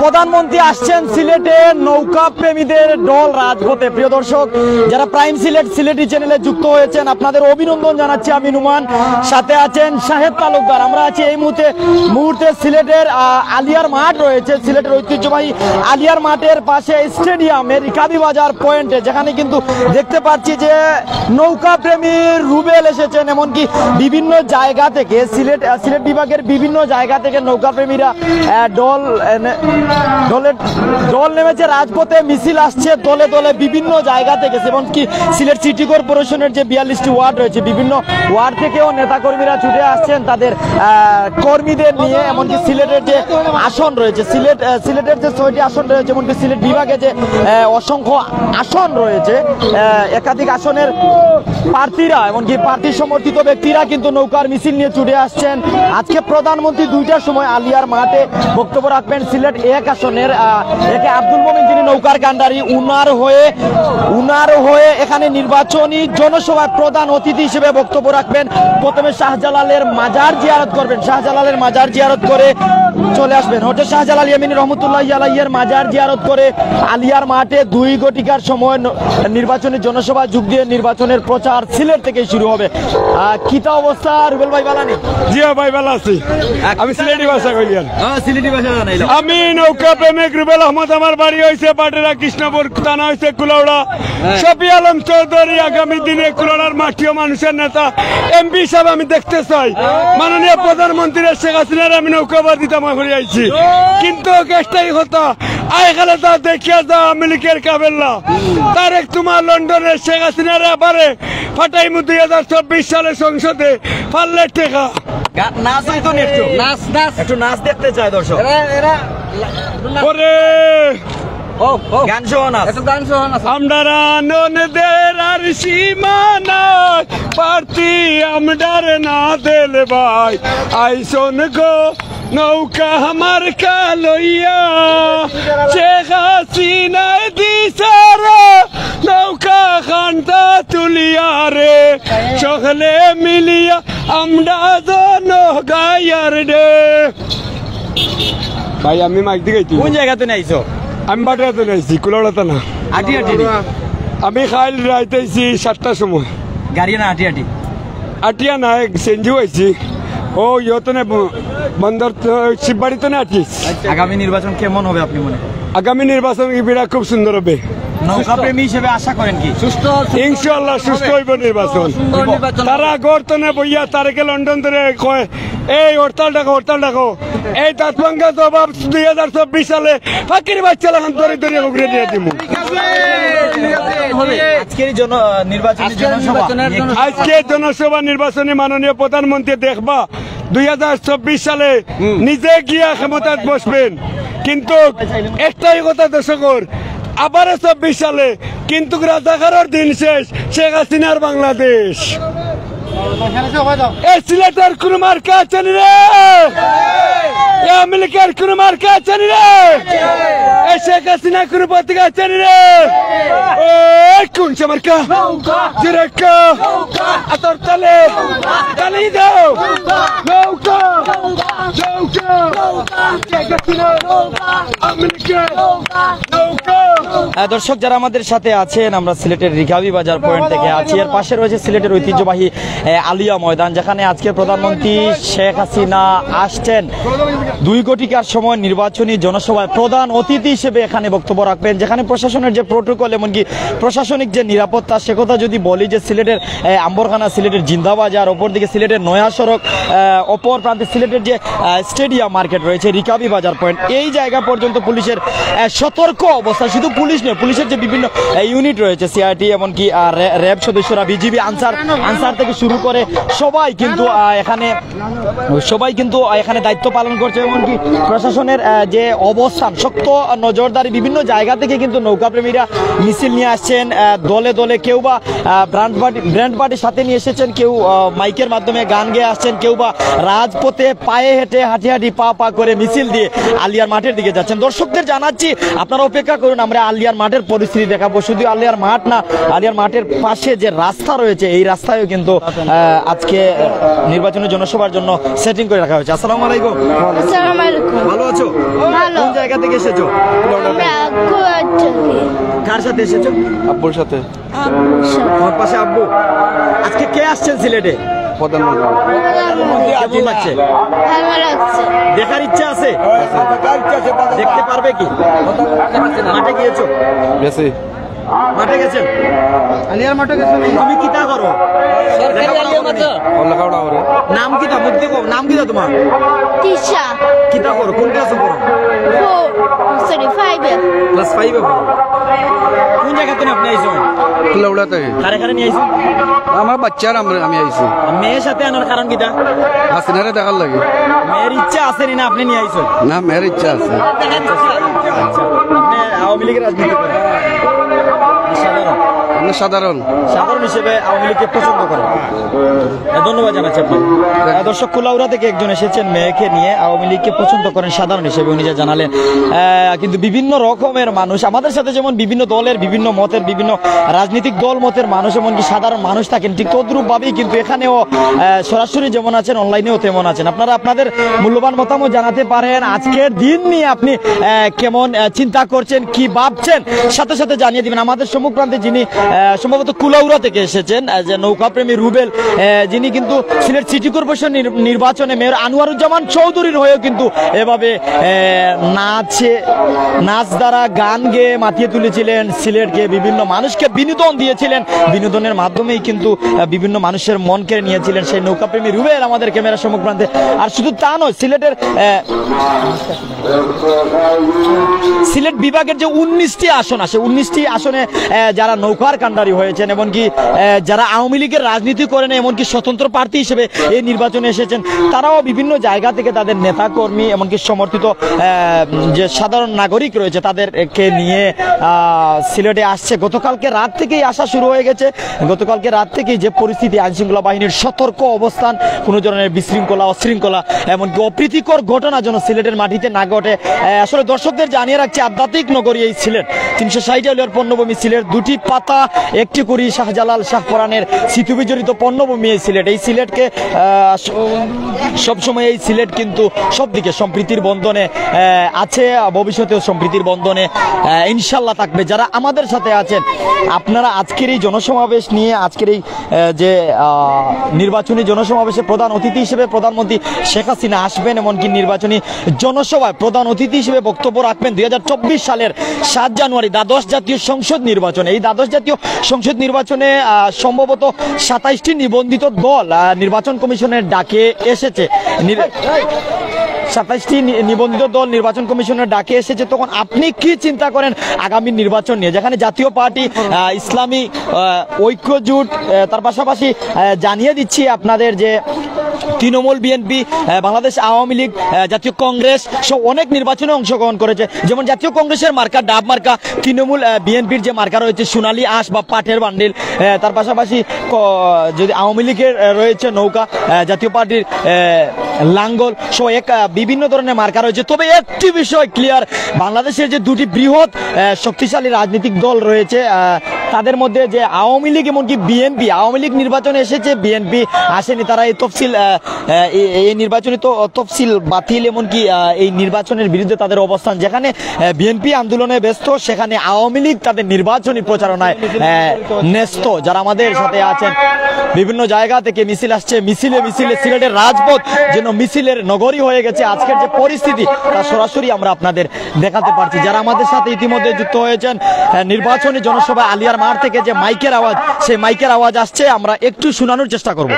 প্রধানমন্ত্রী আসছেন সিলেটে, নৌকা প্রেমীদের দল রাজপথে। প্রিয় দর্শক, যারা প্রাইম সিলেটি চ্যানেলে যুক্ত হয়েছেন আপনাদের অভিনন্দন জানাচ্ছি আমি নুমান, সাথে আছেন শাহেদ তালুকদার। আমরা আছি এই মুহূর্তে সিলেটের আলিয়ার মাঠ রয়েছে, সিলেটের ঐতিহ্যবাহী আলিয়ার মাঠের পাশে স্টেডিয়ামের রিকাবি বাজার পয়েন্টে, যেখানে কিন্তু দেখতে পাচ্ছি যে নৌকা প্রেমী রুবেল এসেছেন। এমনকি বিভিন্ন জায়গা থেকে সিলেট বিভাগের বিভিন্ন জায়গা থেকে নৌকা প্রেমীরা দল নেমেছে রাজপথে, মিছিল আসছে দলে দলে বিভিন্ন জায়গা থেকে। এমনকি সিলেট সিটি কর্পোরেশনের যে 42টি ওয়ার্ড রয়েছে, বিভিন্ন ওয়ার্ড থেকেও নেতাকর্মীরা ছুটে আসছেন তাদের কর্মীদের নিয়ে। এমনকি সিলেটের যে আসন রয়েছে, সিলেটের যে 6টি আসন রয়েছে, এমনকি সিলেট বিভাগে যে অসংখ্য আসন রয়েছে, একাধিক আসনের প্রার্থীরা এমনকি প্রার্থী সমর্থিত ব্যক্তিরা কিন্তু নৌকার মিছিল নিয়ে ছুটে আসছেন। আজকে প্রধানমন্ত্রী 2টার সময় আলিয়ার মাঠে বক্তব্য রাখবেন সিলেট 1 আসনের একে আব্দুল মোমিন, যিনি নৌকার কান্ডারি, উনার হয়ে এখানে নির্বাচনী জনসভায় প্রধান অতিথি হিসেবে বক্তব্য রাখবেন। প্রথমে শাহজালালের মাজার জিয়ারত করবেন, শাহজালালের মাজার জিয়ারত করে চলে আসবেন। হযরত শাহজালাল ইয়ামিনী রহমতুল্লাহি আলাইহির মাজার জিয়ারত করে আলিয়ার মাঠে 2 ঘটিকার সময় নির্বাচনী জনসভা যোগ দিয়ে নির্বাচনের প্রচার সিলেট থেকে শুরু হবে। কিতা অবস্থা রুবেল ভাই? বালানি জি ভাই, ভালো আছি। আমি সিলেটি ভাষা কইলাম। সিলেটি ভাষা জানাইলাম। আমি নৌকা প্রেমিক রুবেল আহমদ, আমার বাড়ি হইছে পাটেরা, কৃষ্ণপুর থানা হইছে কুলাউড়া। শফি আলম চৌধুরী আগামী দিনে কুলাউড়ার মাটিও মানুষের নেতা, এমপি সাহেব আমি দেখতে চাই। মাননীয় প্রধানমন্ত্রী শেখ হাসিনার আমি নৌকাবার দিতাম করে আইছি, কিন্তু কেষ্টাই হতা আইখানে তা দেখিয়া যা আওয়ামী লীগের কাবেল্লা তারেক তোমার লন্ডনের শেখ হাসিনার আবারে ফাটাইমু 2024 সালে সংসদে পারলে টেকা। নাচ হইতো একটু নাচ দেখতে চাই দর্শক। গান শোনা আমডারা ননদের আর সীমানা পার্তি আমডার না দেল ভাই আইসন গো নৌকা আমার কালইয়া শেখ হাসিনায় দিশারা নৌকা খানটা তুলিয়া রে সকলে মিলিয়া আমরা জন গায়ার রে। ভাই আমি মাইক দিকে কোন জায়গাতে নাইছো? আমি বাটাতে নাইছি, কুলাউড়াতে না। আমি খাইল রাইতেছি 7টার সময়। গাড়ি না আটিয়া না সেঞ্জু হয়েছি। ও ইয়তো না বন্দর শিববাড়িতে না আটিস। আগামী নির্বাচন কেমন হবে আপনি মনে করেন? আগামী নির্বাচন খুব সুন্দর হবে। নৌকা প্রেমী হিসেবে আশা করেন কি সুস্থ? ইনশাআল্লাহ সুস্থ হইব নির্বাচন। তারা গর্তনে বইয়া তারেকে লন্ডন ধরে কয় এই হরতাল ডাকো এই তাৎপঙ্গা জবাব 2024 সালে ফাঁকির বাচ্চা লাগান ধরে ঘুরে দিয়ে দিব। আজকে জনসভা নির্বাচনে মাননীয় প্রধানমন্ত্রী দেখবা 2024 সালে নিজে গিয়া ক্ষমতায় বসবেন, কিন্তু একটাই কথা দর্শকর, আবার 24 সালে কিন্তু রাজাকারের দিন শেষ, শেখ হাসিনার বাংলাদেশ। এই সিলেটের কোন মার্কা আছেন রে? আওয়ামী লীগের কোন মার্কা আছেন রে? এই শেখ হাসিনা কোন পত্রিকা আছেন রে? কোন সে মার্কা? জিরেকা আতর তালে তালি দাও নৌকা নৌকা শেখ হাসিনা আওয়ামী লীগের নৌকা। দর্শক যারা আমাদের সাথে আছেন, আমরা সিলেটের রিকাবি বাজার পয়েন্ট থেকে আছি। এর পাশে রয়েছে সিলেটের ঐতিহ্যবাহী আলিয়া ময়দান, যেখানে আজকে প্রধানমন্ত্রী শেখ হাসিনা আসছেন 2 ঘটিকার সময় নির্বাচনী জনসভায় প্রধান অতিথি হিসেবে এখানে বক্তব্য রাখবেন। যেখানে প্রশাসনের যে প্রোটোকল এমনকি প্রশাসনিক যে নিরাপত্তা, সে কথা যদি বলি যে সিলেটের আম্বরখানা, সিলেটের জিন্দাবাজার, অপরদিকে সিলেটের নয়া সড়ক, অপর প্রান্তে সিলেটের যে স্টেডিয়াম মার্কেট রয়েছে রিকাবি বাজার পয়েন্ট, এই জায়গা পর্যন্ত পুলিশের সতর্ক অবস্থা। শুধু পুলিশ নয়, পুলিশের যে বিভিন্ন ইউনিট রয়েছে, সিআরটি এমনকি র্যাব সদস্যরা, বিজিবি, আনসার থেকে শুরু করে সবাই কিন্তু এখানে দায়িত্ব পালন করছে। এমনকি প্রশাসনের যে অবস্থান, শক্ত নজরদারি, বিভিন্ন জায়গা থেকে কিন্তু নৌকাপ্রেমীরা মিছিল নিয়ে আসছেন দলে দলে। কেউ বা ব্র্যান্ড পার্টির সাথে নিয়ে এসেছেন, কেউ মাইকের মাধ্যমে গান গেয়ে আসছেন, কেউ বা রাজপথে পায়ে হেঁটে হাঁটি পা করে মিছিল দিয়ে আলিয়ার মাঠের দিকে যাচ্ছেন। দর্শকদের জানাচ্ছি আপনারা অপেক্ষা করুন, আমরা আলিয়ার মাঠের পরিস্থিতি দেখাবো। শুধু আলিয়ার মাঠ না, আলিয়ার মাঠের পাশে যে রাস্তা রয়েছে, এই রাস্তায়ও কিন্তু আজকে নির্বাচনী জনসভার জন্য সেটিং করে রাখা হয়েছে। আসসালামু আলাইকুম। আসসালামু আলাইকুম। ভালো আছো? ভালো। কোন জায়গা থেকে এসেছো? আমরা কুয়াকাটা। কার সাথে এসেছো? আব্বুর সাথে। আব্বুর সাথে। তোমার পাশে আব্বু। আজকে কে আসছেন সিলেটে? প্রধানমন্ত্রী। কেমন লাগছে? ভালো লাগছে। দেখার ইচ্ছা আছে? দেখতে পারবে কি? মাঠে গিয়েছো? গেছি। মাঠে গেছেন? আলিয়ার মাঠে গেছেন? তুমি কিতা করো? লেখাপড়া করে। নাম কিতা? বুদ্ধি কো নাম কিতা তোমার? তিশা। কিতা করো? কোন ক্লাসে পড়ো? 5 এ। ক্লাস 5 এ পড়ো। কোন জায়গা থেকে আপনি আইছো? কুলাউড়া থেকে। কারে কারে নিয়ে আইছো? আমার বাচ্চার আমি আইছি। মেয়ের সাথে আনার কারণ কিতা? হাসিনারে দেখার লাগে। মেয়ের ইচ্ছা আছে না আপনি নিয়ে আইছো? না, মেয়ের ইচ্ছা আছে। আচ্ছা, আপনি আওয়ামী লীগের রাজনীতি করেন? সাধারণ সাধারণ সাধারণ হিসেবে আওয়ামী লীগকে পছন্দ করেন। ধন্যবাদ জানাচ্ছি আপনাকে। দর্শক, কুলাউড়া থেকে একজন এসেছেন মেয়েকে নিয়ে, আওয়ামী লীগকে পছন্দ করেন সাধারণ হিসেবে উনি যা জানালেন। কিন্তু বিভিন্ন রকমের মানুষ আমাদের সাথে, যেমন বিভিন্ন দলের, বিভিন্ন মতের, বিভিন্ন রাজনৈতিক দল মতের মানুষ, এমনকি সাধারণ মানুষ থাকেন, ঠিক তদ্রুপ ভাবেই কিন্তু এখানেও সরাসরি যেমন আছেন, অনলাইনেও তেমন আছেন। আপনারা আপনাদের মূল্যবান মতামত জানাতে পারেন। আজকের দিন নিয়ে আপনি কেমন চিন্তা করছেন, কি ভাবছেন, সাথে সাথে জানিয়ে দিবেন। আমাদের সম্মুখ প্রান্তে যিনি সম্ভবত কুলাউড়া থেকে এসেছেন, যে নৌকাপ্রেমী রুবেল, যিনি কিন্তু সিলেট সিটি কর্পোরেশন নির্বাচনে মেয়র আনোয়ারুজ্জামান চৌধুরীর হয়েও কিন্তু এভাবে নাচ দ্বারা গান গেয়ে মাতিয়ে তুলেছিলেন সিলেটকে, বিভিন্ন মানুষকে বিনোদন দিয়েছিলেন। বিনোদনের মাধ্যমেই কিন্তু বিভিন্ন মানুষের মন কেড়ে নিয়েছিলেন সেই নৌকাপ্রেমী রুবেল আমাদের ক্যামেরার সম্মুখ প্রান্তে। আর শুধু তা নয়, সিলেট বিভাগের যে 19টি আসন আসে, 19টি আসনে যারা নৌকার কান্ডারি হয়েছেন, এমনকি যারা আওয়ামী লীগের রাজনীতি করেন, এমনকি স্বতন্ত্র প্রার্থী হিসেবে এই নির্বাচনে এসেছেন, তারাও বিভিন্ন জায়গা থেকে তাদের নেতা কর্মী, এমনকি সমর্থিত যে সাধারণ নাগরিক রয়েছে তাদেরকে নিয়ে সিলেটে আসছে। গতকালকে রাত থেকেই আসা শুরু হয়ে গেছে। গতকালকে রাত থেকেই যে পরিস্থিতি, আইনশৃঙ্খলা বাহিনীর সতর্ক অবস্থান, কোনো ধরনের বিশৃঙ্খলা, অশৃঙ্খলা, এমনকি অপ্রীতিকর ঘটনা যেন সিলেটের মাটিতে না ঘটে। আসলে দর্শকদের জানিয়ে রাখছি, আধ্যাত্মিক নগরী এই সিলেট, 360 এলিয়র পণ্যভূমি সিলেট, দুটি পাতা একটি করি শাহজালাল শাহপরানের স্মৃতিবিজড়িত পণ্যভূমি এই সিলেট। এই সিলেটকে সবসময় এই সিলেট কিন্তু সব দিকে সম্প্রীতির বন্ধনে আছে, ভবিষ্যতেও সম্প্রীতির বন্ধনে ইনশাল্লাহ থাকবে। যারা আমাদের সাথে আছেন, আপনারা আজকের এই জনসমাবেশ নিয়ে, আজকের এই যে নির্বাচনী জনসমাবেশে প্রধান অতিথি হিসেবে প্রধানমন্ত্রী শেখ হাসিনা আসবেন, এমনকি নির্বাচনী জনসভায় প্রধান অতিথি হিসেবে বক্তব্য রাখবেন 2024 সালের 7 জানুয়ারি দ্বাদশ জাতীয় সংসদ নির্বাচনে। এই দ্বাদশ জাতীয় সংসদ নির্বাচনে সম্ভবত 27টি নিবন্ধিত দল নির্বাচন কমিশনের ডাকে এসেছে। 27টি নিবন্ধিত দল নির্বাচন কমিশনের ডাকে এসেছে। তখন আপনি কি চিন্তা করেন আগামী নির্বাচন নিয়ে, যেখানে জাতীয় পার্টি, ইসলামী ঐক্যজোট, তার পাশাপাশি জানিয়ে দিচ্ছি আপনাদের যে তৃণমূল, বিএনপি, বাংলাদেশ আওয়ামী লীগ, জাতীয় কংগ্রেস সব অনেক নির্বাচনে অংশগ্রহণ করেছে। যেমন জাতীয় কংগ্রেসের মার্কা ডাব মার্কা, তৃণমূল বিএনপির যে মার্কা রয়েছে সোনালী আঁশ বা পাটের বান্ডিল, তার পাশাপাশি যদি আওয়ামী লীগের রয়েছে নৌকা, জাতীয় পার্টির লাঙ্গল সহ বিভিন্ন ধরনের মার্কা রয়েছে। তবে একটি বিষয় ক্লিয়ার, বাংলাদেশের যে দুটি বৃহৎ শক্তিশালী রাজনৈতিক দল রয়েছে, তাদের মধ্যে যে আওয়ামী লীগ এমনকি বিএনপি, আওয়ামী লীগ নির্বাচনে এসেছে, বিএনপি আসেনি। তারা এই তফসিল, এই নির্বাচনী তফসিল বাতিল, এমনকি এই নির্বাচনের বিরুদ্ধে তাদের অবস্থান। যেখানে বিএনপি আন্দোলনে ব্যস্ত, সেখানে আওয়ামী লীগ তাদের নির্বাচনী প্রচারণায় ন্যস্ত। যারা আমাদের সাথে আছেন, বিভিন্ন জায়গা থেকে মিছিল আসছে, মিছিলে মিছিলে সিলেটের রাজপথ যেন মিছিলের নগরী হয়ে গেছে। আজকের যে পরিস্থিতি তা সরাসরি আমরা আপনাদের দেখাতে পারছি। যারা আমাদের সাথে ইতিমধ্যে যুক্ত হয়েছেন, নির্বাচনী জনসভা আলিয়ার মাঠ থেকে যে মাইকের আওয়াজ, সেই মাইকের আওয়াজ আসছে, আমরা একটু শোনানোর চেষ্টা করব।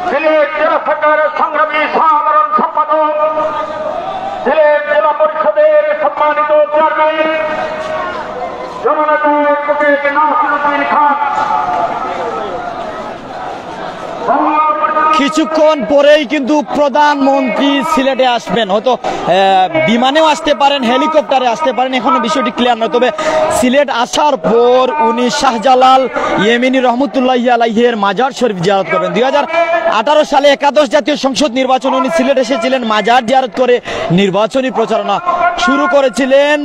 সিলেট জেলা সরকারের সংগ্রামী সাধারণ সম্পাদক, সিলেট জেলা পরিষদের সম্মানিত চেয়ারম্যান জননেতা অ্যাডভোকেট নাসিরউদ্দিন খান, কিছুক্ষণ পরেই কিন্তু প্রধানমন্ত্রী সিলেটে আসবেন, হয়তো বিমানেও আসতে পারেন, হেলিকপ্টারে আসতে পারেন, এখনো বিষয়টি ক্লিয়ার নয়। তবে সিলেট আসার পর উনি শাহজালাল ইয়েমেনি রহমতুল্লাহ আলাইহির মাজার শরীফ জিয়ারত করবেন। 2018 সালে একাদশ জাতীয় সংসদ নির্বাচনে উনি সিলেট এসেছিলেন, মাজার জিয়ারত করে নির্বাচনী প্রচারণা শুরু করেছিলেন।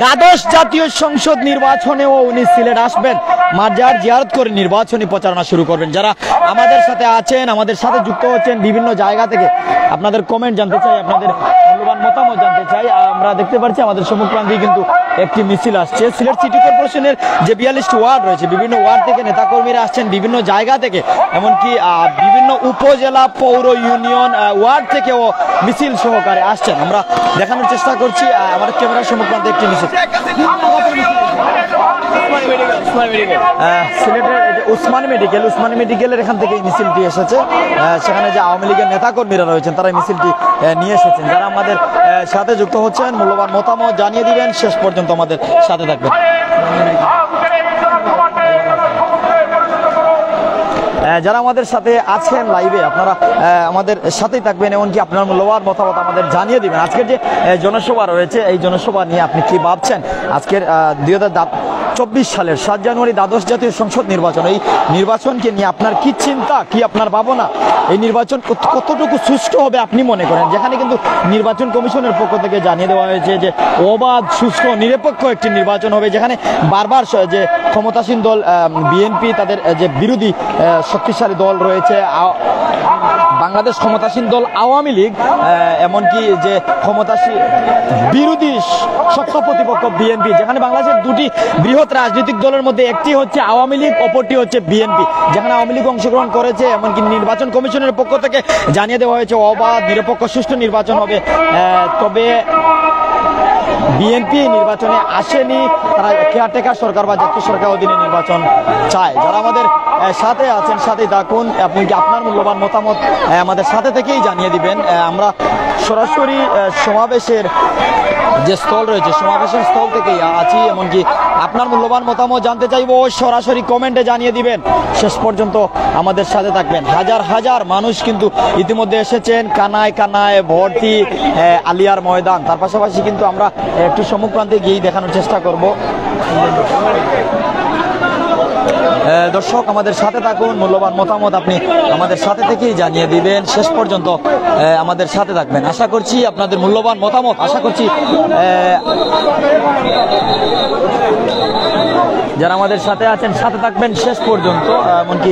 দ্বাদশ জাতীয় সংসদ নির্বাচনেও উনি সিলেট আসবেন, মাজার জিয়ারত করে নির্বাচনী প্রচারণা শুরু করবেন। যারা আমাদের সাথে আছেন, আমাদের সাথে যুক্ত হচ্ছেন বিভিন্ন জায়গা থেকে, আপনাদের কমেন্ট জানতে চাই, আপনাদের মূল্যবান মতামত জানতে চাই। আমরা দেখতে পাচ্ছি আমাদের সম্মুখপ্রান্তে কিন্তু একটি মিছিল আসছে। সিলেট সিটি কর্পোরেশনের যে 42টি ওয়ার্ড রয়েছে, বিভিন্ন ওয়ার্ড থেকে নেতাকর্মীরা আসছেন, বিভিন্ন জায়গা থেকে, এমনকি বিভিন্ন উপজেলা, পৌর, ইউনিয়ন ওয়ার্ড থেকেও মিছিল সহকারে আসছেন। আমরা দেখানোর চেষ্টা করছি আমাদের ক্যামেরার সম্মুখপ্রান্তে একটি মিছিল। সিলেটের উসমানী মেডিকেলের এখান থেকে এই মিছিলটি এসেছে। সেখানে যে আওয়ামী লীগের নেতাকর্মীরা রয়েছেন তারা এই মিছিলটি নিয়ে এসেছেন। যারা আমাদের সাথে যুক্ত হচ্ছেন, মূল্যবান মতামত জানিয়ে দিবেন, শেষ পর্যন্ত আমাদের সাথে থাকবেন। যারা আমাদের সাথে আছেন লাইভে, আপনারা আমাদের সাথেই থাকবেন, এমনকি আপনার মূল্যবান মতামত আমাদের জানিয়ে দিবেন। আজকের যে জনসভা রয়েছে, এই জনসভা নিয়ে আপনি কি ভাবছেন? আজকের 2024 সালের 7 জানুয়ারি দ্বাদশ জাতীয় সংসদ নির্বাচন, এই নির্বাচনকে নিয়ে আপনার কি চিন্তা, কি আপনার ভাবনা? এই নির্বাচন কতটুকু সুষ্ঠু হবে আপনি মনে করেন? যেখানে কিন্তু নির্বাচন কমিশনের পক্ষ থেকে জানিয়ে দেওয়া হয়েছে যে অবাধ, সুষ্ঠু, নিরপেক্ষ একটি নির্বাচন হবে, যেখানে বারবার যে ক্ষমতাসীন দল বিএনপি, তাদের যে বিরোধী শক্তিশালী দল রয়েছে বাংলাদেশ ক্ষমতাসীন দল আওয়ামী লীগ, এমনকি যে ক্ষমতাসীন বিরোধী শক্ত প্রতিপক্ষ বিএনপি, যেখানে বাংলাদেশের দুটি বৃহৎ রাজনৈতিক দলের মধ্যে একটি হচ্ছে আওয়ামী লীগ, অপরটি হচ্ছে বিএনপি, যেখানে আওয়ামী লীগ অংশগ্রহণ করেছে। এমনকি নির্বাচন কমিশনের পক্ষ থেকে জানিয়ে দেওয়া হয়েছে অবাধ, নিরপেক্ষ, সুষ্ঠু নির্বাচন হবে। তবে বিএনপি নির্বাচনে আসেনি, তারা কেয়ারটেকার সরকার বা জাতীয় সরকার অধীনে নির্বাচন চায়। যারা আমাদের সাথে আছেন, সাথেই থাকুন, আপনি কি আপনার মূল্যবান মতামত আমাদের সাথে থেকেই জানিয়ে দিবেন। আমরা সরাসরি সমাবেশের যে স্থল রয়েছে, সমাবেশের স্থল থেকেই আছি, এমনকি আপনার মূল্যবান মতামত জানতে চাইবো, সরাসরি কমেন্টে জানিয়ে দিবেন, শেষ পর্যন্ত আমাদের সাথে থাকবেন। হাজার হাজার মানুষ কিন্তু ইতিমধ্যে এসেছেন, কানায় কানায় ভর্তি আলিয়ার ময়দান। তার পাশাপাশি কিন্তু আমরা একটু সম্মুখপ্রান্তে গিয়েই দেখানোর চেষ্টা করব। দর্শক আমাদের সাথে থাকুন, মূল্যবান মতামত আপনি আমাদের সাথে থেকেই জানিয়ে দিবেন, শেষ পর্যন্ত আমাদের সাথে থাকবেন। আশা করছি আপনাদের মূল্যবান মতামত, আশা করছি যারা আমাদের সাথে আছেন সাথে থাকবেন শেষ পর্যন্ত। এমনকি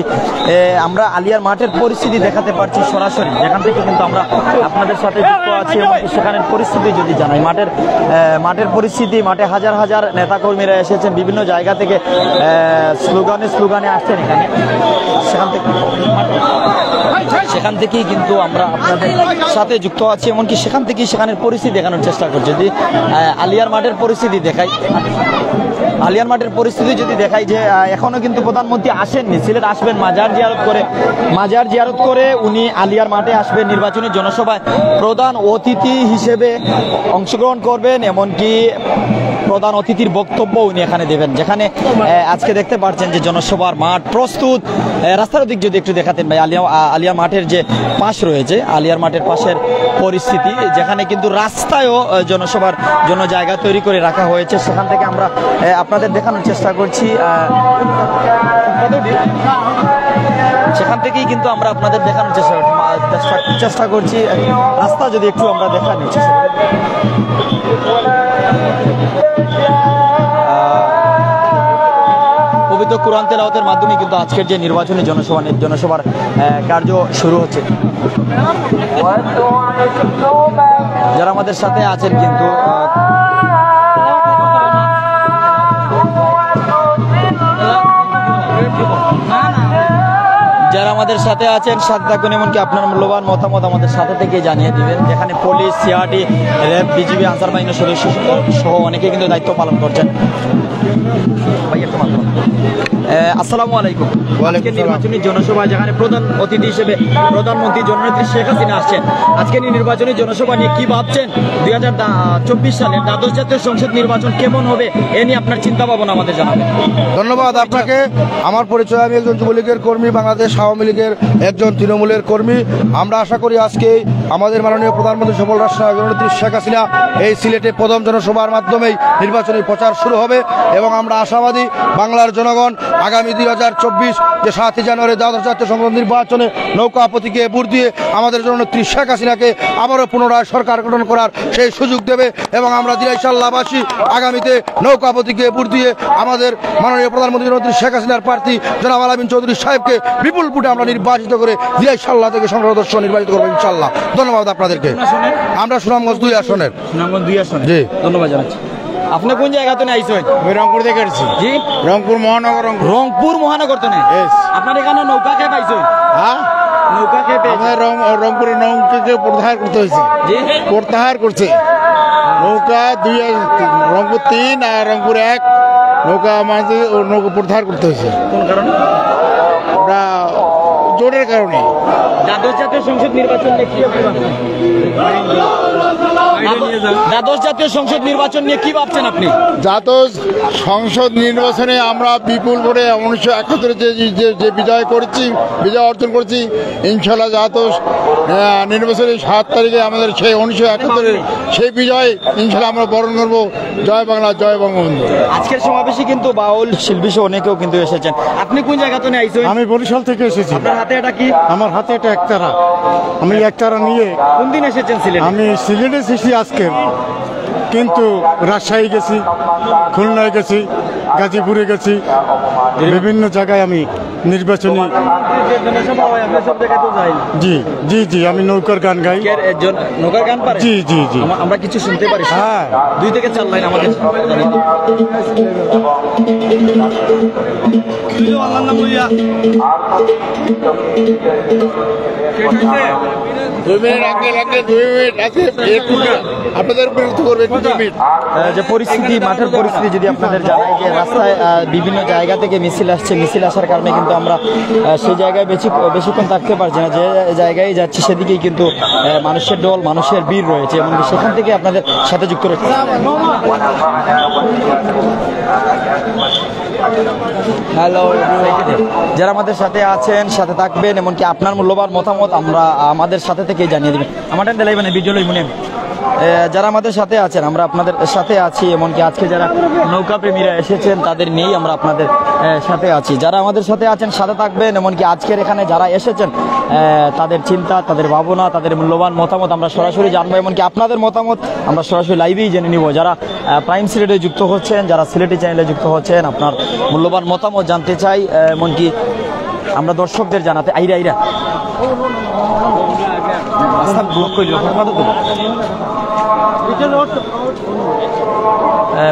আমরা আলিয়ার মাঠের পরিস্থিতি দেখাতে পারছি সরাসরি, যেখান থেকে কিন্তু আমরা আপনাদের সাথে যুক্ত আছি। এমনকি সেখানের পরিস্থিতি যদি জানাই, মাঠের পরিস্থিতি, মাঠে হাজার হাজার নেতাকর্মীরা এসেছেন, বিভিন্ন জায়গা থেকে স্লোগানে আসছেন এখানে। সেখান থেকেই কিন্তু আমরা আপনাদের সাথে যুক্ত আছি, এমনকি সেখান থেকেই সেখানের পরিস্থিতি দেখানোর চেষ্টা করছি। যদি আলিয়ার মাঠের পরিস্থিতি দেখাই, আলিয়ার মাঠের পরিস্থিতি যদি দেখাই যে এখনো কিন্তু প্রধানমন্ত্রী আসেননি, সিলেট আসবেন মাজার জিয়ারত করে উনি আলিয়ার মাঠে আসবেন, নির্বাচনী জনসভায় প্রধান অতিথি হিসেবে অংশগ্রহণ করবেন, এমনকি প্রধান অতিথির বক্তব্য উনি এখানে দেবেন। যেখানে আজকে দেখতে পাচ্ছেন যে জনসভার মাঠ প্রস্তুত। রাস্তার দিক যদি একটু দেখাতেন ভাই, আলিয়া মাঠের যে পাশ রয়েছে, আলিয়ার মাঠের পাশের পরিস্থিতি, যেখানে কিন্তু রাস্তায়ও জনসভার জন্য জায়গা তৈরি করে রাখা হয়েছে। সেখান থেকে আমরা আপনাদের দেখানোর চেষ্টা করছি, সেখান থেকেই কিন্তু আমরা আপনাদের দেখানোর চেষ্টা করছি। রাস্তা যদি একটু আমরা দেখানোর চেষ্টা করি, পবিত্র কুরআন তেলাওয়াতের মাধ্যমে কিন্তু আজকের যে নির্বাচনী জনসভার কার্য শুরু হচ্ছে। যারা আমাদের সাথে আছেন কিন্তু যারা আমাদের সাথে আছেন সাথে থাকুন, এমনকি আপনার মূল্যবান মতামত আমাদের সাথে থেকে জানিয়ে দিবেন। যেখানে police, CRD, RAB, BGB, answer বাহিনীর সদস্য সহ অনেকে কিন্তু দায়িত্ব পালন করছেন। আসসালামু আলাইকুম। আজকে নির্বাচনী জনসভা, যেখানে প্রধান অতিথি হিসেবে প্রধানমন্ত্রী জননেত্রী শেখ হাসিনা আসছেন, আজকে নির্বাচনী জনসভা নিয়ে কি ভাবছেন? 2024 সালের দ্বাদশ জাতীয় সংসদ নির্বাচন কেমন হবে, এ নিয়ে আপনার চিন্তা ভাবনা আমাদের জানাবেন। ধন্যবাদ আপনাকে। আমার পরিচয়, আমি একজন যুবলীগের কর্মী, বাংলাদেশ আওয়ামী লীগের একজন তৃণমূলের কর্মী। আমরা আশা করি আজকে আমাদের মাননীয় প্রধানমন্ত্রী সফল রাষ্ট্রনায়ক জননেত্রী শেখ হাসিনা এই সিলেটে প্রথম জনসভার মাধ্যমেই নির্বাচনী প্রচার শুরু হবে এবং আমরা আশাবাদী বাংলার জনগণ আগামী 2024 যে 7 জানুয়ারি দ্বাদশ জাতীয় সংসদ নির্বাচনে নৌকা প্রতীকে ভোট দিয়ে আমাদের জননেত্রী শেখ হাসিনাকে আবারও পুনরায় সরকার গঠন করার সেই সুযোগ দেবে এবং আমরা দিনাইশাল্লাহবাসী আগামীতে নৌকা প্রতীকে ভোট দিয়ে আমাদের মাননীয় প্রধানমন্ত্রী জননেত্রী শেখ হাসিনার প্রার্থী জনাব আলামিন চৌধুরী সাহেবকে বিপুল ভোটে আমরা নির্বাচিত করে দিনাইশাল্লাহ থেকে সংসদ সদস্য নির্বাচিত করবো ইনশাল্লাহ। ধন্যবাদ আপনাদেরকে। আমরা সুনামগঞ্জ 2 আসনের। সুনামগঞ্জ 2 আসনে জি ধন্যবাদ জানাচ্ছি। আপনি কোন জায়গা থেকে আইছেন? আমি রংপুর থেকে আসছি। জি রংপুর মহানগর। রংপুর মহানগর তো না? আপনার এখানে নৌকা খেয়ে পাইছেন? হ্যাঁ, নৌকা খেয়ে আমাদের রংপুরের নৌকাকে প্রত্যাহার করতে হয়েছে। জি প্রত্যাহার করছে নৌকা 2 রংপুর 3 আর রংপুর 1 নৌকা মাঝে নৌকা প্রত্যাহার করতে হয়েছে। কোন কারণে? ওটা জোরের কারণে। দ্বাদশ জাতীয় সংসদ নির্বাচন নিয়ে কি ভাবছেন? দ্বাদশ জাতীয় সংসদ নির্বাচন নিয়ে কি ভাবছেন আপনি? জাতীয় সংসদ নির্বাচনে আমরা বিপুল করে 1971 যে বিজয় অর্জন করেছি ইনশাল্লাহ জাতীয় নির্বাচনে 7 তারিখে আমাদের সেই 1971 সেই বিজয় ইনশাল্লাহ আমরা বরণ করবো। জয় বাংলা, জয় বঙ্গবন্ধু। আজকের সমাবেশে কিন্তু বাউল শিল্পী সহ অনেকেও কিন্তু এসেছেন। আপনি কোন জায়গা থেকে আইছেন? আমি বরিশাল থেকে এসেছি। আপনার হাতে এটা কি? আমার হাতে এটা একতারা। আমি একতারা নিয়ে কোন দিন এসেছেন সিলেটে? আমি সিলেটে এসেছি আজকে, কিন্তু রাজশাহী গেছি, খুলনায় গেছি, গাজীপুরে গেছি, বিভিন্ন জায়গায় আমি নির্বাচনী। জি জি জি, আমি নৌকার গান গাই। নৌকার গান পারেন? জি জি জি, আমরা কিছু শুনতে পারি? হ্যাঁ, 2 থেকে 4 লাইন আমাদের। যে পরিস্থিতি, মাঠের পরিস্থিতি যদি আপনাদের জানাই, যে রাস্তায় বিভিন্ন জায়গা থেকে মিছিল আসছে। মিছিল আসার কারণে কিন্তু আমরা সেই জায়গায় বেশিক্ষণ থাকতে পারছি না। যে জায়গায় যাচ্ছি সেদিকেই কিন্তু মানুষের দল, মানুষের ভিড় রয়েছে, এমনকি সেখান থেকে আপনাদের সাথে যুক্ত রয়েছে। হ্যালো, যারা আমাদের সাথে আছেন, সাথে থাকবেন, এমনকি আপনার মূল্যবান মতামত আমরা আমাদের সাথে থেকেই জানিয়ে দেবেন। আমার টাইম দেলাই মানে ভিডিও লই মনে। যারা আমাদের সাথে আছেন, আমরা আপনাদের সাথে আছি, এমনকি আজকে যারা নৌকা প্রেমীরা এসেছেন তাদের নিয়েই আমরা আপনাদের সাথে আছি। যারা আমাদের সাথে আছেন সাথে থাকবেন, এমনকি আজকের এখানে যারা এসেছেন তাদের চিন্তা, তাদের ভাবনা, তাদের মূল্যবান মতামত আমরা সরাসরি জানবো, এমনকি আপনাদের মতামত আমরা সরাসরি লাইভেই জেনে নিব। যারা প্রাইম সিলেটে যুক্ত হচ্ছেন, যারা সিলেটি চ্যানেলে যুক্ত হচ্ছেন, আপনার মূল্যবান মতামত জানতে চাই, এমনকি আমরা দর্শকদের জানাতে আইরা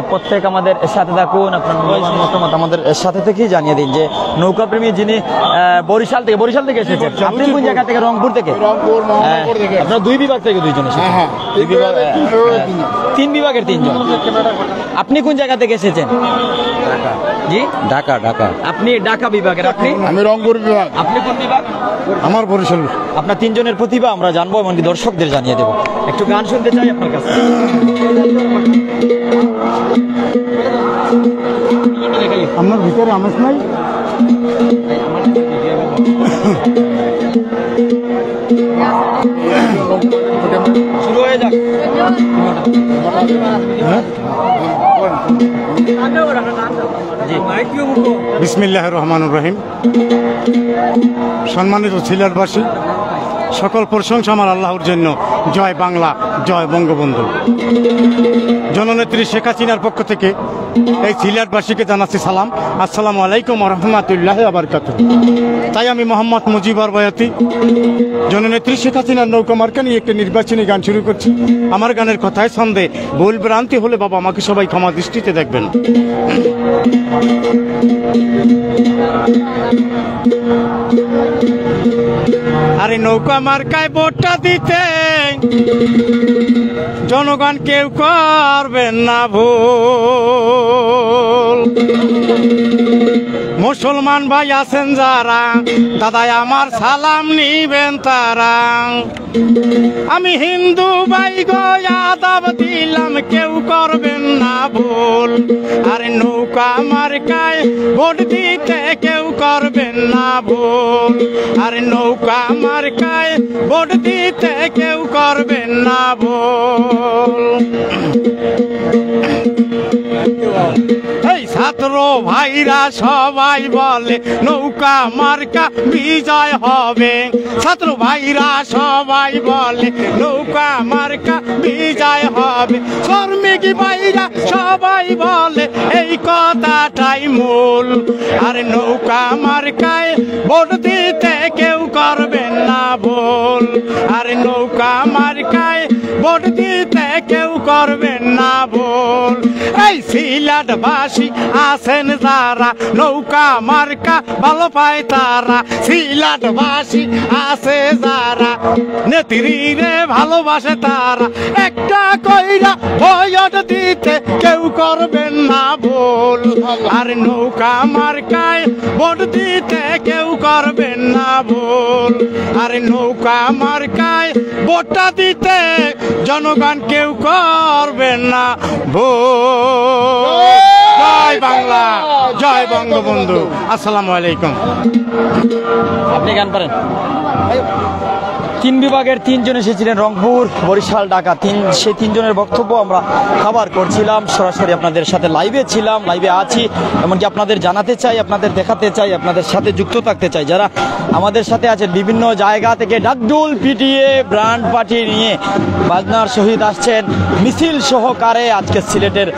প্রত্যেক আমাদের সাথে থাকুন। আপনার মতামত আমাদের সাথে থেকেই জানিয়ে দিন। যে নৌকা প্রেমী যিনি বরিশাল থেকে এসেছেন, আপনি কোন জায়গা থেকে? রংপুর থেকে। আপনার 2 বিভাগ থেকে 2 জন এসেছেন? 2 বিভাগ, 3 বিভাগের 3 জন। আপনি কোন জায়গা থেকে এসেছেন? জি, ঢাকা। আপনি ঢাকা বিভাগের। আপনি? আমি রংপুর বিভাগ। আপনি কোন বিভাগ? আমার বরিশাল। আপনার 3 জনের প্রতিভা আমরা জানবো, এমনকি দর্শকদের জানিয়ে দেবো। একটু গান শুনতে চাই আপনার কাছে। আমার ভিতরে আমেজ নাই। শুরু হয়ে যাক। বিসমিল্লাহির রহমানির রহিম। সম্মানিত সিলেটবাসী, সকল প্রশংসা আমার আল্লাহর জন্য। জয় বাংলা, জয় বঙ্গবন্ধু। জননেত্রী শেখ হাসিনার পক্ষ থেকে এই সিলেটবাসীকে জানাচ্ছি সালাম, আসসালামু আলাইকুম ওয়া রাহমাতুল্লাহি ওয়া বারাকাতুহু। তাই আমি মোহাম্মদ মুজিবর বয়াতি জননেত্রী শেখ হাসিনার নৌকা মার্কা নিয়ে একটি নির্বাচনী গান শুরু করছি। আমার গানের কথায় সন্দেহ, ভুল ভ্রান্তি হলে বাবা আমাকে সবাই ক্ষমা দৃষ্টিতে দেখবেন। আরে নৌকা মার্কায় ভোটটা দিতে জনগণ কেউ করবেন না ভুল। মুসলমান ভাই আছেন যারা, দাদাই আমার সালাম নিবেন তারা। আমি হিন্দু ভাই গো আদাব দিলাম, কেউ করবেন না ভুল। আরে নৌকা মার্কায় ভোট দিতে কেউ করবেন না ভুল, আর নৌকা মার্কায় ভোট দিতে কেউ করবেন না ভুল। এই ছাত্র ভাইরা সবাই বলে নৌকা মার্কা বিজয় হবে, ছাত্র ভাইরা সবাই বলে নৌকা মার্কা বিজয় হবে, শ্রমিক ভাইরা সবাই বলে এই কথাটাই মূল, আর নৌকা মার্কায় ভোট দিতে কেউ করবেন না ভুল, আর নৌকা মার্কায় ভোট দিতে কেউ করবেন না ভুল। এই সিলেটবাসী আছেন যারা নৌকা মার্কা ভালো পায় তারা, সিলেটবাসী আছে যারা নেত্রীরে ভালোবাসে তারা, একটা কইরা ভোট দিতে কেউ করবেন না ভুল, আর নৌকা মার্কায় ভোট দিতে কেউ করবেন না ভুল, আর নৌকা মার্কায় ভোটটা দিতে জনগণ কেউ করবেন না ভুল। জয় বাংলা, জয় বঙ্গবন্ধু। আসসালামু আলাইকুম। আপনি গান পারেন? তিন বিভাগের তিনজন এসেছিলেন, রংপুর, বরিশাল, ঢাকা। সেই তিনজনের বক্তব্য আমরা কভার করছিলাম, সরাসরি আপনাদের সাথে লাইভে ছিলাম, লাইভে আছি। এমনকি আপনাদের জানাতে চাই, আপনাদের দেখাতে চাই, আপনাদের সাথে যুক্ত থাকতে চাই। যারা আমাদের সাথে আছেন বিভিন্ন জায়গা থেকে ডাকডুল পিটিয়ে ব্র্যান্ড পার্টি নিয়ে বাজনার সহিত আসছেন মিছিল সহকারে আজকে সিলেটের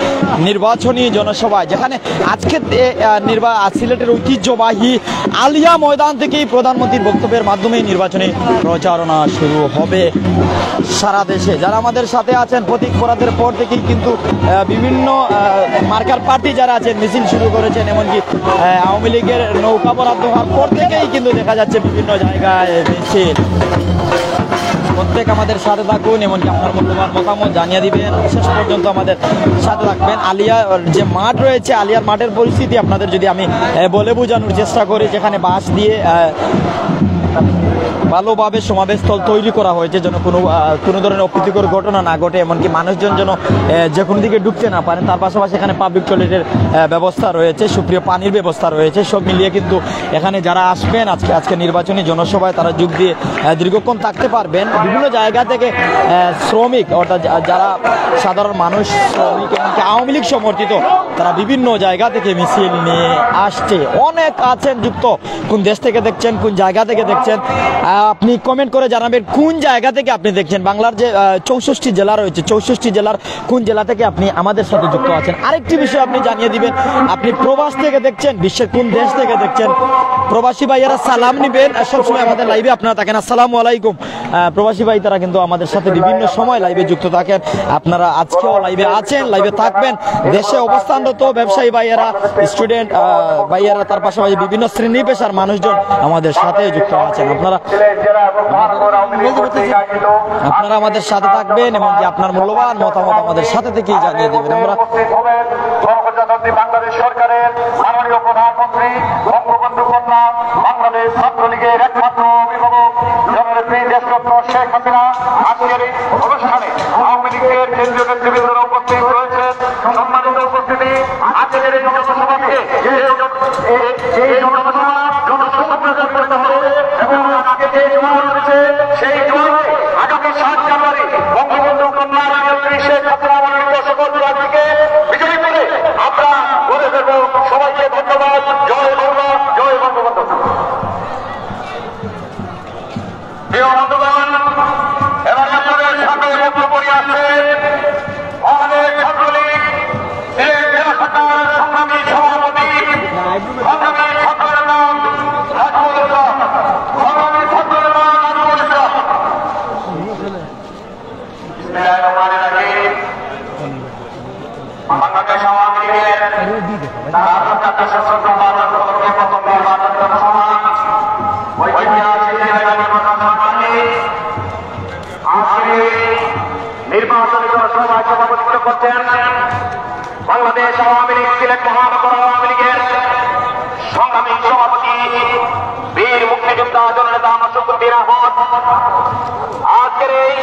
নির্বাচনী জনসভায়, যেখানে আজকে সিলেটের ঐতিহ্যবাহী আলিয়া ময়দান থেকেই প্রধানমন্ত্রীর বক্তব্যের মাধ্যমে নির্বাচনী প্রচারণা শুরু হবে সারা দেশে। যারা আমাদের সাথে আছেন প্রতীক ফোরাতের পর থেকেই কিন্তু বিভিন্ন মার্কার পার্টি যারা আছেন মিছিল শুরু করেছেন, এমনকি আওয়ামী লীগের নৌকা বরাদ্দ হওয়ার পর থেকেই কিন্তু দেখা যাচ্ছে বিভিন্ন জায়গায় মিছিল। প্রত্যেক আমাদের সাথে থাকুন, এমনকি আপনার মূল্যবান মতামত জানিয়ে দিবেন, শেষ পর্যন্ত আমাদের সাথে থাকবেন। আলিয়ার যে মাঠ রয়েছে, আলিয়ার মাঠের পরিস্থিতি আপনাদের যদি আমি বলে বোঝানোর চেষ্টা করি, যেখানে বাঁশ দিয়ে ভালোভাবে সমাবেশস্থল তৈরি করা হয়েছে যেন কোনো ধরনের অপ্রীতিকর ঘটনা না ঘটে, এমনকি মানুষজন যেন যে কোনো দিকে ঢুকতে না পারেন। তার পাশাপাশি এখানে পাবলিক টয়লেটের ব্যবস্থা রয়েছে, সুপ্রিয় পানির ব্যবস্থা রয়েছে। সব মিলিয়ে কিন্তু এখানে যারা আসবেন আজকে নির্বাচনী জনসভায় তারা যোগ দিয়ে দীর্ঘক্ষণ থাকতে পারবেন। বিভিন্ন জায়গা থেকে শ্রমিক, অর্থাৎ যারা সাধারণ মানুষ, শ্রমিক, এমনকি আওয়ামী লীগ সমর্থিত, তারা বিভিন্ন জায়গা থেকে মিছিল নিয়ে আসছে। অনেক আছেন যুক্ত, কোন দেশ থেকে দেখছেন, কোন জায়গা থেকে দেখছেন, আপনি কমেন্ট করে জানাবেন কোন জায়গা থেকে আপনি দেখছেন। বাংলার যে 64 জেলা রয়েছে, 64 জেলার কোন জেলা থেকে আপনি আমাদের সাথে যুক্ত আছেন। আরেকটি বিষয় আপনি জানিয়ে দিবেন, আপনি প্রবাস থেকে দেখছেন, বিশ্বের কোন দেশ থেকে দেখছেন। প্রবাসী ভাইয়ারা সালাম নিবেন, সবসময় আমাদের লাইভে আপনারা থাকেন। আসসালামু আলাইকুম। প্রবাসী ভাই তারা কিন্তু আমাদের সাথে বিভিন্ন সময় লাইভে যুক্ত থাকেন। আপনারা আজকেও লাইভে আছেন, লাইভে থাকবেন। দেশে অবস্থানরত ব্যবসায়ী ভাইয়ারা, স্টুডেন্ট ভাইয়ারা, তার পাশাপাশি বিভিন্ন শ্রেণী পেশার মানুষজন আমাদের সাথে যুক্ত আছেন। আপনারা আমাদের সাথে থাকবেন, এমনকি আপনার মূল্যবান মতামত আমাদের সাথে থেকেই জানিয়ে দেবেন। আমরা বাংলাদেশ সরকারের মাননীয় প্রধানমন্ত্রী বঙ্গবন্ধু কন্যা, বাংলাদেশ ছাত্রলীগের একমাত্র অভিভাবক জননেত্রী দেশরত্ন শেখ হাসিনা আজকের এই অনুষ্ঠানে আওয়ামী লীগের কেন্দ্রীয় নেতৃবৃন্দরা উপস্থিত রয়েছেন। সম্মানিত উপস্থিতি, আজকের এই জনসভাকে জনসভা করতে হবে এবং আজকে যে জোয়ার রয়েছে সেই জোয়ারে আগামী 7 জানুয়ারি বঙ্গবন্ধু কন্যা নেত্রী শেখ হাসিনা মনোনীত সকল প্রার্থীকে বিজয়ী করে আমরা বলে দেব। সবাইকে ধন্যবাদ। জয় বাংলা, জয় বঙ্গবন্ধু। প্রিয় বন্ধুগণ, এবার আপনাদের সাথে বক্তব্য নিয়ে আসছেন আমাদের ছাত্রলীগ সিলেট জেলা শাখার সংগ্রামী সভাপতি, সংগ্রামী ছাত্রের নাম নাজমুল ইসলাম, সংগ্রামী ছাত্রের নাম নাজমুল ইসলাম। বাংলাদেশ আওয়ামী লীগের প্রথম নির্বাচন জনসভা ঐতিহাসিক নির্বাচনী জনসভায় সভাপতিত্ব করছেন বাংলাদেশ আওয়ামী লীগ সিলেট মহানগর আওয়ামী লীগের সংগ্রামী সভাপতি বীর মুক্তিযোদ্ধা জননেতা মাসুদউদ্দিন আহমদ। আজকের এই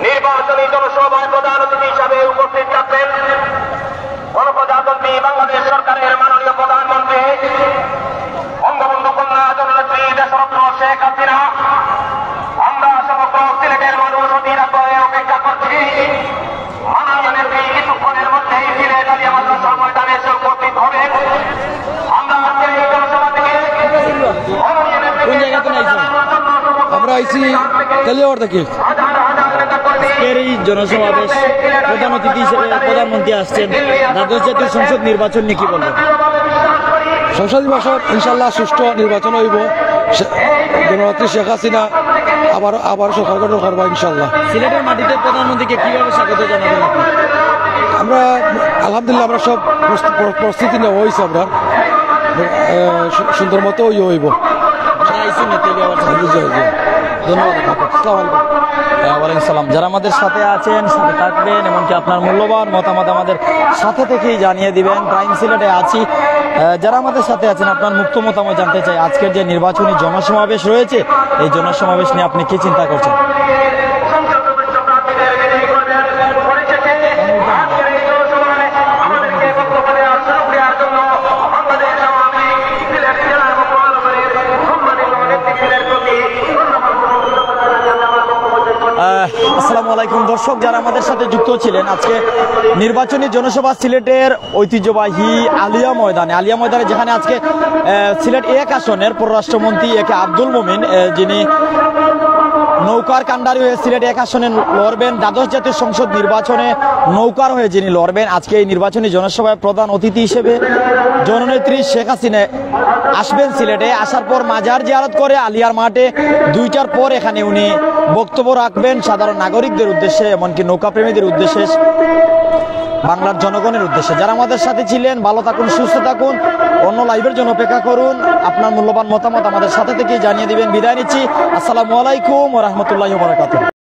নির্বাচনী জনসভায় প্রধান অতিথি হিসাবে উপস্থিত থাকবেন গণপ্রজাতন্ত্রী আমি বাংলাদেশ সরকারের মাননীয় প্রধানমন্ত্রী বঙ্গবন্ধু কন্যা জননেত্রী দেশরত্ন শেখ হাসিনা, আমরা সমগ্র সিলেটের মানুষ অধীর আগ্রহে অপেক্ষা করছি। মাননীয় নেত্রী কিছুক্ষণের মধ্যেই সিলেট আলিয়া মাদ্রাসা ময়দানে এসে উপস্থিত হবে। আমরা আজকে এই জনসভা থেকে মাননীয় নেত্রীকে জানানোর জন্য আমরা আইছি তেলিয়াওয়ার থেকে। আজকের এই জনসমাবেশ প্রধান অতিথি হিসেবে প্রধানমন্ত্রী আসছেন, দ্বাদশ জাতীয় সংসদ নির্বাচন নিয়ে কি বলবেন? সংসদ নির্বাচন ইনশাল্লাহ সুষ্ঠু নির্বাচন হইব। জননেত্রী শেখ হাসিনা আবার সরকার গঠন করবো ইনশাল্লাহ। সিলেটের মাটিতে প্রধানমন্ত্রীকে কিভাবে স্বাগত জানাবেন আপনি? আমরা আলহামদুলিল্লাহ আমরা সব প্রস্তুতি নেওয়া হয়েছে, আমরা সুন্দর মতো হইব। ধন্যবাদ। ওয়ালাইকুম সালাম। যারা আমাদের সাথে আছেন, সাথে থাকবেন, এমনকি আপনার মূল্যবান মতামত আমাদের সাথে থেকেই জানিয়ে দিবেন। প্রাইম সিলেটে আছি। যারা আমাদের সাথে আছেন, আপনার মুক্ত মতামত জানতে চাই। আজকের যে নির্বাচনী জনসমাবেশ রয়েছে, এই জনসমাবেশ নিয়ে আপনি কি চিন্তা করছেন? আসসালামু আলাইকুম দর্শক, যারা আমাদের সাথে যুক্ত ছিলেন আজকে নির্বাচনী জনসভা সিলেটের ঐতিহ্যবাহী আলিয়া ময়দানে, যেখানে আজকে সিলেট 1 আসনের পররাষ্ট্রমন্ত্রী একে আব্দুল মোমিন, যিনি নৌকার কান্ডারি হয়ে সিলেট 1 আসনে লড়বেন, দ্বাদশ জাতীয় সংসদ নির্বাচনে নৌকার হয়ে যিনি লড়বেন, আজকে এই নির্বাচনী জনসভায় প্রধান অতিথি হিসেবে জননেত্রী শেখ হাসিনা আসবেন সিলেটে। আসার পর মাজার জিয়ারত করে আলিয়ার মাঠে 2টার পর এখানে উনি বক্তব্য রাখবেন সাধারণ নাগরিকদের উদ্দেশ্যে, এমনকি নৌকাপ্রেমীদের উদ্দেশ্যে, বাংলার জনগণের উদ্দেশ্যে। যারা আমাদের সাথে ছিলেন, ভালো থাকুন, সুস্থ থাকুন। অন্য লাইভের জন্য অপেক্ষা করুন। আপনার মূল্যবান মতামত আমাদের সাথে থেকে জানিয়ে দিবেন। বিদায় নিচ্ছি। আসসালামু আলাইকুম ওয়া রাহমাতুল্লাহি ওয়া বারাকাতুহু।